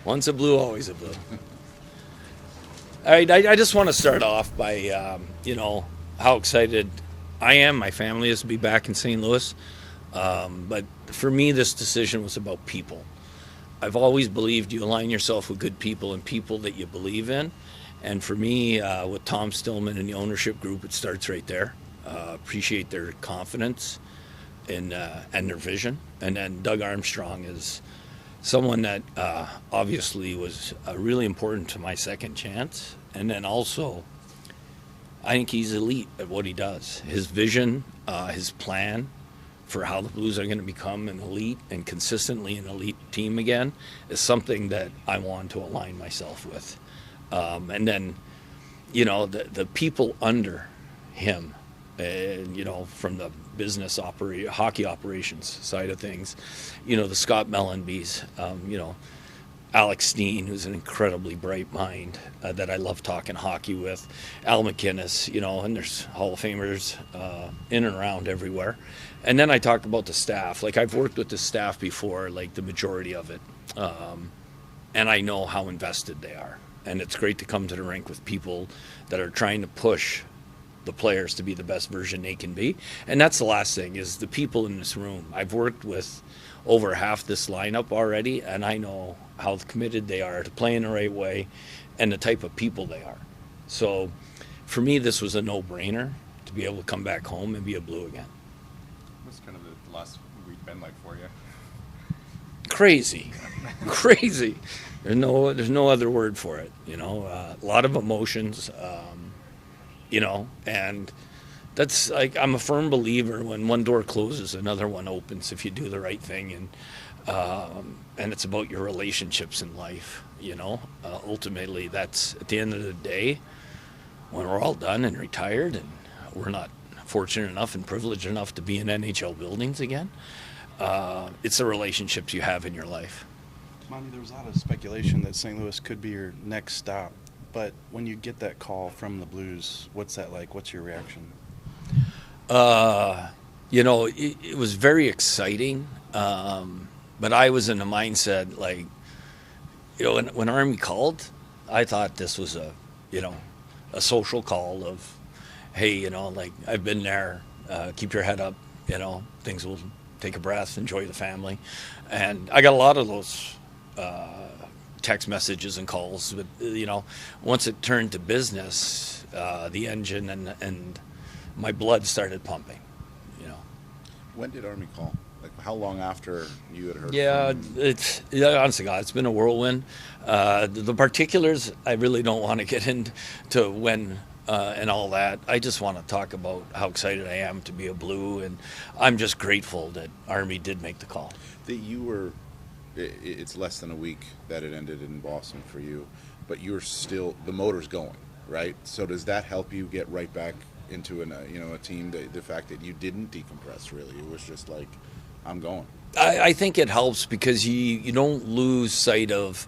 Once a Blue, always a Blue. All right, I just want to start off by, how excited I am, my family is to be back in St. Louis. But for me, this decision was about people. I've always believed you align yourself with good people and people that you believe in. And for me, with Tom Stillman and the ownership group, it starts right there. Appreciate their confidence and their vision. And then Doug Armstrong is someone that obviously was really important to my second chance. And then also, I think he's elite at what he does. His vision, his plan for how the Blues are going to become an elite and consistently an elite team again is something that I want to align myself with. And then, the people under him, from the business hockey operations side of things, the Scott Mellenbys, Alex Steen, who's an incredibly bright mind that I love talking hockey with, Al McInnes, and there's Hall of Famers in and around everywhere. And then I talk about the staff. Like, I've worked with the staff before, like the majority of it, and I know how invested they are. And it's great to come to the rink with people that are trying to push the players to be the best version they can be. And that's the last thing, is the people in this room. I've worked with over half this lineup already, and I know how committed they are to playing the right way and the type of people they are. So for me, this was a no-brainer to be able to come back home and be a Blue again. What's kind of the last week been like for you? Crazy. Crazy. There's no other word for it. A lot of emotions, and that's like, I'm a firm believer when one door closes, another one opens if you do the right thing. And it's about your relationships in life, ultimately that's at the end of the day, when we're all done and retired and we're not fortunate enough and privileged enough to be in NHL buildings again, it's the relationships you have in your life. Monty, there was a lot of speculation that St. Louis could be your next stop, but when you get that call from the Blues, what's that like? What's your reaction? It was very exciting, but I was in the mindset, like, when Army called, I thought this was a social call of, hey, like, I've been there, keep your head up, things will take a breath, enjoy the family. And I got a lot of those text messages and calls, but once it turned to business, the engine and my blood started pumping. When did Army call? Like, how long after you had heard? Yeah, honestly, God, it's been a whirlwind. The particulars, I really don't want to get into when and all that. I just want to talk about how excited I am to be a Blue, and I'm just grateful that Army did make the call. That you were. It's less than a week that it ended in Boston for you, but you're still, the motor's going, right? So does that help you get right back into a team? The fact that you didn't decompress, really, it was just like, I'm going. I think it helps because you don't lose sight of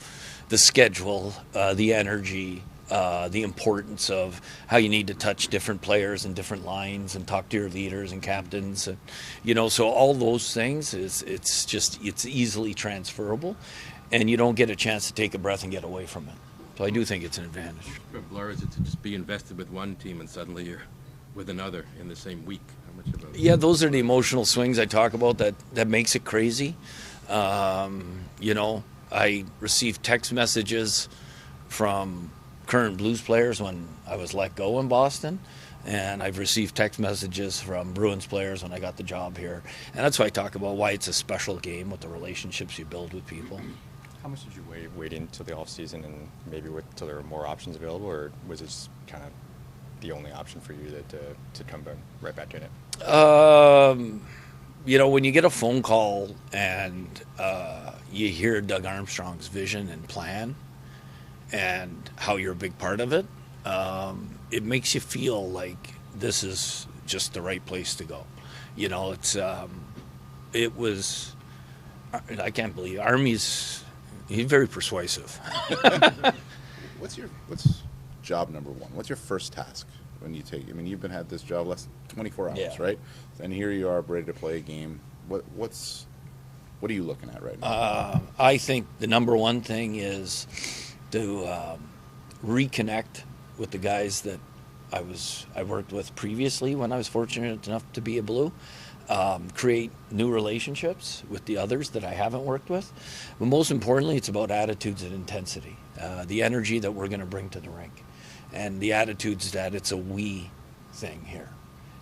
the schedule, the energy, the importance of how you need to touch different players and different lines and talk to your leaders and captains, and so all those things it's easily transferable, and you don't get a chance to take a breath and get away from it. So I do think it's an advantage. How blur is it to just be invested with one team and suddenly you're with another in the same week? How much of a... Yeah, those are the emotional swings I talk about that makes it crazy. I received text messages from current Blues players when I was let go in Boston, and I've received text messages from Bruins players when I got the job here. And that's why I talk about why it's a special game, with the relationships you build with people. How much did you wait until the off season and maybe wait till there were more options available, or was it just kind of the only option for you to come back, right back in it? When you get a phone call and you hear Doug Armstrong's vision and plan and how you're a big part of it, it makes you feel like this is just the right place to go. It was, I can't believe he's very persuasive. What's job number one? What's your first task when you take? I mean, you've had this job less than 24 hours, Yeah. right? And here you are, ready to play a game. What's What are you looking at right now? I think the number one thing is to reconnect with the guys that I worked with previously when I was fortunate enough to be a Blue. Create new relationships with the others that I haven't worked with. But most importantly, it's about attitudes and intensity, the energy that we're going to bring to the rink, and the attitudes that it's a we thing here.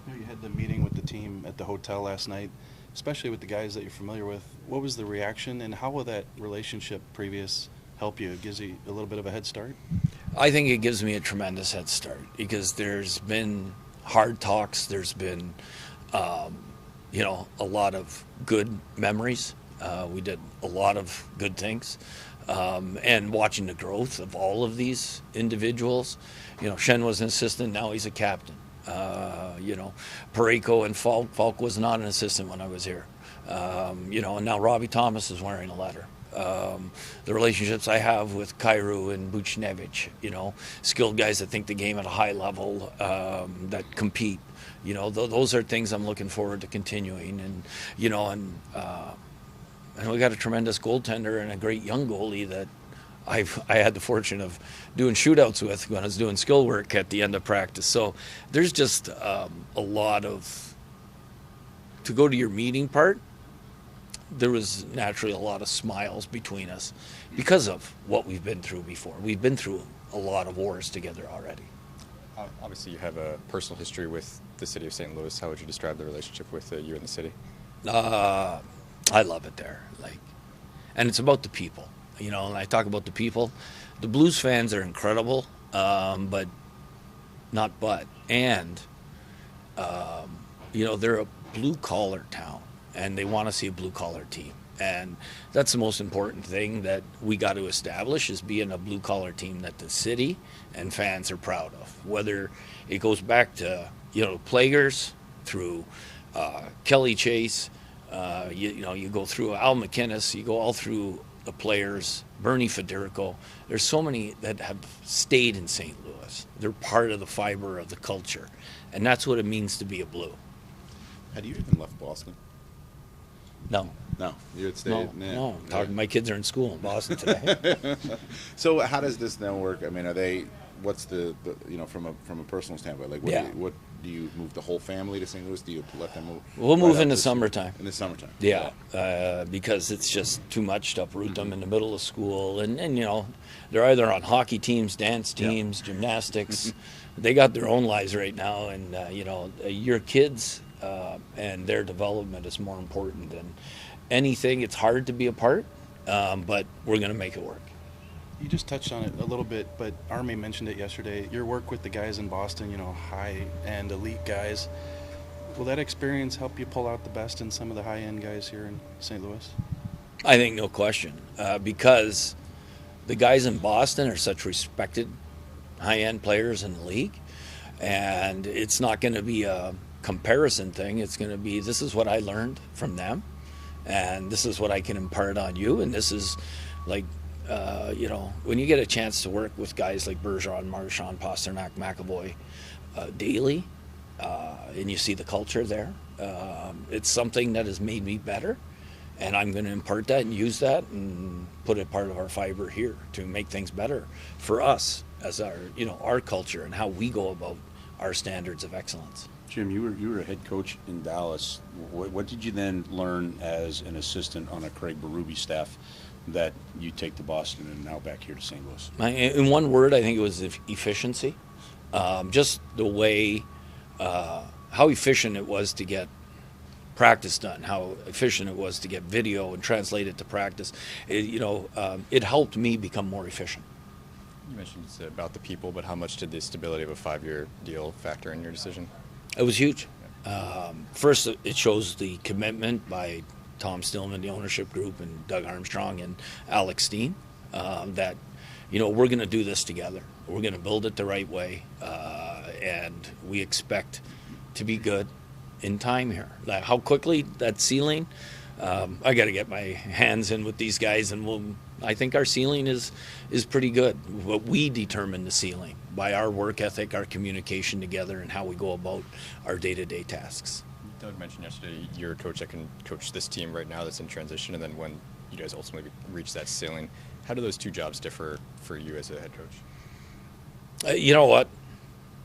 You know, you had the meeting with the team at the hotel last night, especially with the guys that you're familiar with. What was the reaction, and how will that relationship previous help you? It gives you a little bit of a head start? I think it gives me a tremendous head start because there's been hard talks. There's been, a lot of good memories. We did a lot of good things. And watching the growth of all of these individuals. Shen was an assistant, now he's a captain. Pareko and Falk was not an assistant when I was here. And now Robbie Thomas is wearing a letter. The relationships I have with Kairu and Buchnevich, skilled guys that think the game at a high level, that compete, those are things I'm looking forward to continuing. And, and we got a tremendous goaltender and a great young goalie that I had the fortune of doing shootouts with when I was doing skill work at the end of practice. So there's just a lot of, to go to your meeting part, there was naturally a lot of smiles between us because of what we've been through before. We've been through a lot of wars together already. Obviously, you have a personal history with the city of St. Louis. How would you describe the relationship with you and the city? I love it there. And it's about the people. And I talk about the people. The Blues fans are incredible, but not but. And, they're a blue-collar town, and they want to see a blue-collar team. And that's the most important thing that we got to establish, is being a blue-collar team that the city and fans are proud of. Whether it goes back to, Plagers, through Kelly Chase, you go through Al McInnes, you go all through the players, Bernie Federico. There's so many that have stayed in St. Louis. They're part of the fiber of the culture, and that's what it means to be a Blue. Had you even left Boston? No. No, you had stayed. No. My kids are in school in Boston today. So how does this now work? I mean, are they? What's the from a personal standpoint? Like, what do you move the whole family to St. Louis? Do you let them move? We'll move in the summertime. In the summertime. Yeah, because it's just too much to uproot them in the middle of school, and they're either on hockey teams, dance teams, gymnastics. They got their own lives right now, and your kids and their development is more important than anything. It's hard to be a part, but we're going to make it work. You just touched on it a little bit, but Army mentioned it yesterday. Your work with the guys in Boston, high-end elite guys. Will that experience help you pull out the best in some of the high-end guys here in St. Louis? I think no question, because the guys in Boston are such respected high-end players in the league, and it's not going to be a comparison thing. It's going to be, this is what I learned from them, and this is what I can impart on you, and this is like, when you get a chance to work with guys like Bergeron, Marchand, Pasternak, McAvoy daily, and you see the culture there, it's something that has made me better, and I'm going to impart that and use that and put it part of our fiber here to make things better for us as our culture and how we go about our standards of excellence. Jim, you were a head coach in Dallas. What did you then learn as an assistant on a Craig Berube staff that you take to Boston and now back here to St. Louis? In one word, I think it was efficiency. Just the way, how efficient it was to get practice done, how efficient it was to get video and translate it to practice. It helped me become more efficient. You mentioned it's about the people, but how much did the stability of a 5-year deal factor in your decision? It was huge. First, it shows the commitment by Tom Stillman, the ownership group, and Doug Armstrong and Alex Steen, that, we're going to do this together. We're going to build it the right way, and we expect to be good in time here. How quickly that ceiling, I got to get my hands in with these guys, and I think our ceiling is pretty good. But we determine the ceiling by our work ethic, our communication together, and how we go about our day-to-day tasks. Doug mentioned yesterday you're a coach that can coach this team right now that's in transition, and then when you guys ultimately reach that ceiling, how do those two jobs differ for you as a head coach? You know what?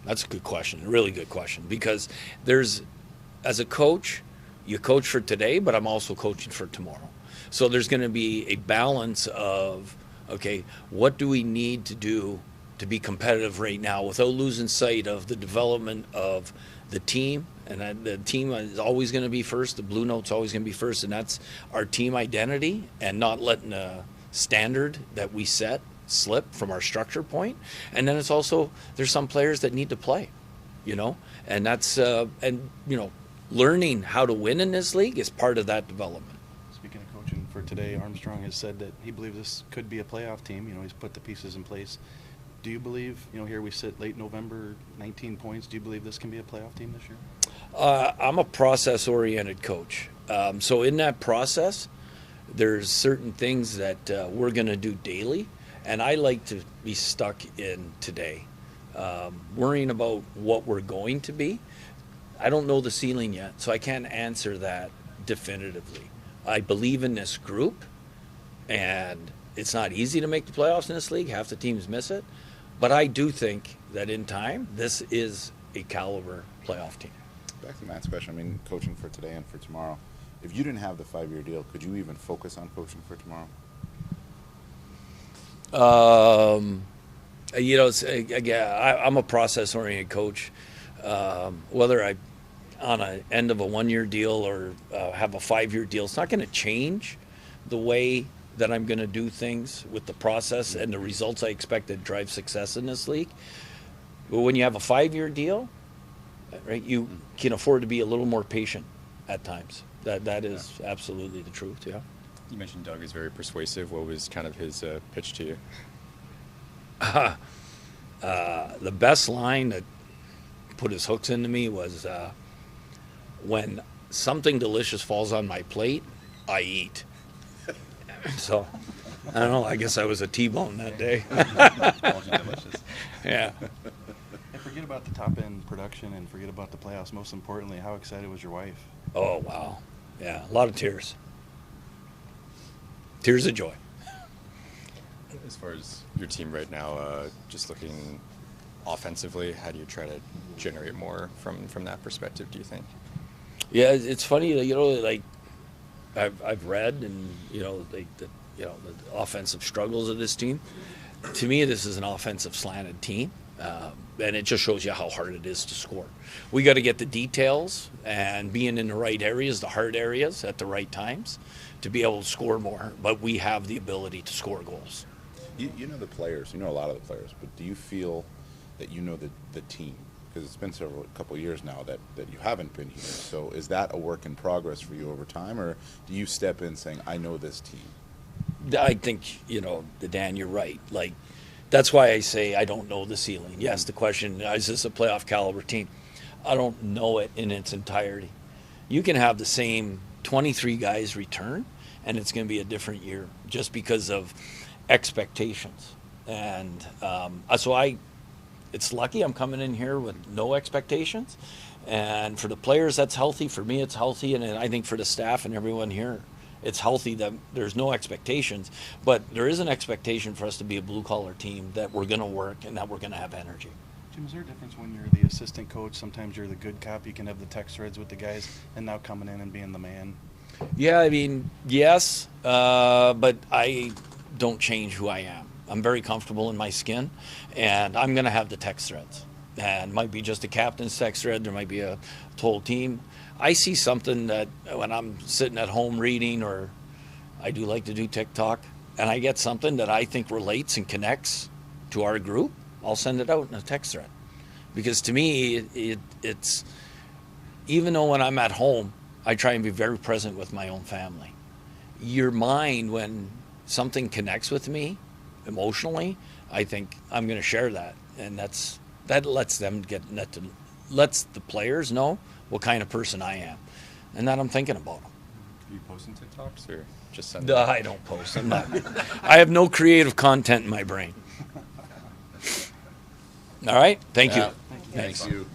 That's a good question, a really good question, because as a coach, you coach for today, but I'm also coaching for tomorrow. So there's going to be a balance of, okay, what do we need to do to be competitive right now without losing sight of the development of the team, and the team is always going to be first. The blue note's always going to be first, and that's our team identity, and not letting a standard that we set slip from our structure point. And then it's also, there's some players that need to play, and that's learning how to win in this league is part of that development. Speaking of coaching for today, Armstrong has said that he believes this could be a playoff team. He's put the pieces in place. Do you believe, here we sit late November, 19 points, do you believe this can be a playoff team this year? I'm a process-oriented coach. So in that process, there's certain things that we're going to do daily, and I like to be stuck in today. Worrying about what we're going to be, I don't know the ceiling yet, so I can't answer that definitively. I believe in this group, and it's not easy to make the playoffs in this league. Half the teams miss it. But I do think that in time, this is a caliber playoff team. Back to Matt's question, coaching for today and for tomorrow. If you didn't have the 5-year deal, could you even focus on coaching for tomorrow? I'm a process-oriented coach. Whether I on an end of a 1-year deal or have a 5-year deal, it's not going to change the way that I'm going to do things with the process and the results I expect to drive success in this league. But when you have a 5-year deal, right, you can afford to be a little more patient at times. That is absolutely the truth, yeah. You mentioned Doug is very persuasive. What was kind of his pitch to you? The best line that put his hooks into me was when something delicious falls on my plate, I eat. So, I don't know, I guess I was a T-bone that day. Delicious. Yeah. And forget about the top-end production and forget about the playoffs. Most importantly, how excited was your wife? Oh, wow. Yeah, a lot of tears. Tears of joy. As far as your team right now, just looking offensively, how do you try to generate more from that perspective, do you think? Yeah, it's funny, like I've read and the offensive struggles of this team. To me, this is an offensive slanted team, and it just shows you how hard it is to score. We got to get the details and being in the right areas, the hard areas, at the right times, to be able to score more. But we have the ability to score goals. You know the players. You know a lot of the players. But do you feel that you know the team? Because it's been a couple of years now that you haven't been here. So is that a work in progress for you over time, or do you step in saying, I know this team? I think, Dan, you're right. Like, that's why I say I don't know the ceiling. Yes, the question, is this a playoff caliber team? I don't know it in its entirety. You can have the same 23 guys return, and it's going to be a different year just because of expectations. And it's lucky I'm coming in here with no expectations. And for the players, that's healthy. For me, it's healthy. And I think for the staff and everyone here, it's healthy that there's no expectations. But there is an expectation for us to be a blue-collar team, that we're going to work and that we're going to have energy. Jim, is there a difference when you're the assistant coach? Sometimes you're the good cop. You can have the text threads with the guys, and now coming in and being the man. Yeah, yes. But I don't change who I am. I'm very comfortable in my skin, and I'm going to have the text threads. And it might be just a captain's text thread. There might be a whole team. I see something that when I'm sitting at home reading, or I do like to do TikTok, and I get something that I think relates and connects to our group, I'll send it out in a text thread. Because to me, it's, even though when I'm at home, I try and be very present with my own family. Your mind, when something connects with me emotionally, I think I'm going to share that, and that lets them lets the players know what kind of person I am, and that I'm thinking about them. Are you posting TikToks or just send No, I don't post. I'm not. I have no creative content in my brain. All right. Thank you. Thank you.